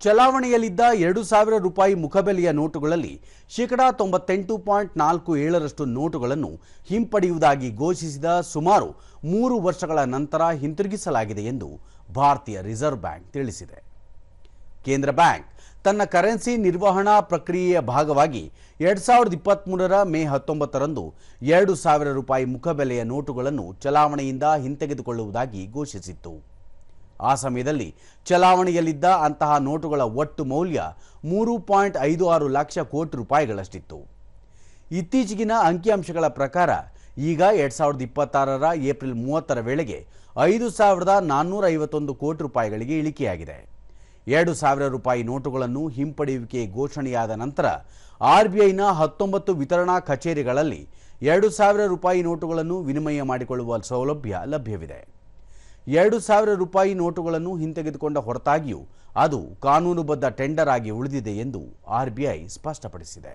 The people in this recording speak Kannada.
ಚಲಾವಣೆಯಲ್ಲಿದ್ದ 2,000 ರೂಪಾಯಿ ಮುಖಬೆಲೆಯ ನೋಟುಗಳಲ್ಲಿ ಶೇಕಡಾ 98.47ರಷ್ಟು ನೋಟುಗಳನ್ನು ಹಿಂಪಡೆಯುವುದಾಗಿ ಘೋಷಿಸಿದ ಸುಮಾರು 3 ವರ್ಷಗಳ ನಂತರ ಹಿಂತಿರುಗಿಸಲಾಗಿದೆ ಎಂದು ಭಾರತೀಯ ರಿಸರ್ವ್ ಬ್ಯಾಂಕ್ ತಿಳಿಸಿದೆ. ಕೇಂದ್ರ ಬ್ಯಾಂಕ್ ತನ್ನ ಕರೆನ್ಸಿ ನಿರ್ವಹಣಾ ಪ್ರಕ್ರಿಯೆಯ ಭಾಗವಾಗಿ 2023ರ ಮೇ 19ರಂದು 2,000 ರೂಪಾಯಿ ಮುಖಬೆಲೆಯ ನೋಟುಗಳನ್ನು ಚಲಾವಣೆಯಿಂದ ಹಿಂತೆಗೆದುಕೊಳ್ಳುವುದಾಗಿ ಘೋಷಿಸಿತ್ತು. ಆ ಸಮಯದಲ್ಲಿ ಚಲಾವಣೆಯಲ್ಲಿದ್ದ ಅಂತಹ ನೋಟುಗಳ ಒಟ್ಟು ಮೌಲ್ಯ 3.56 ಲಕ್ಷ ಕೋಟಿ ರೂಪಾಯಿಗಳಷ್ಟಿತ್ತು. ಇತ್ತೀಚೆಗಿನ ಅಂಕಿಅಂಶಗಳ ಪ್ರಕಾರ ಈಗ 2026ರ ಏಪ್ರಿಲ್ 30ರ ವೇಳೆಗೆ 5,451 ಕೋಟಿ ರೂಪಾಯಿಗಳಿಗೆ ಇಳಿಕೆಯಾಗಿದೆ. 2,000 ರೂಪಾಯಿ ನೋಟುಗಳನ್ನು ಹಿಂಪಡೆಯುವಿಕೆ ಘೋಷಣೆಯಾದ ನಂತರ ಆರ್ಬಿಐನ 19 ವಿತರಣಾ ಕಚೇರಿಗಳಲ್ಲಿ 2,000 ರೂಪಾಯಿ ನೋಟುಗಳನ್ನು ವಿನಿಮಯ ಮಾಡಿಕೊಳ್ಳುವ ಸೌಲಭ್ಯ ಲಭ್ಯವಿದೆ. 2,000 ರೂಪಾಯಿ ನೋಟುಗಳನ್ನು ಹಿಂತೆಗೆದುಕೊಂಡ ಹೊರತಾಗಿಯೂ ಅದು ಕಾನೂನುಬದ್ಧ ಟೆಂಡರ್ ಆಗಿ ಉಳಿದಿದೆ ಎಂದು ಆರ್ಬಿಐ ಸ್ಪಷ್ಟಪಡಿಸಿದೆ.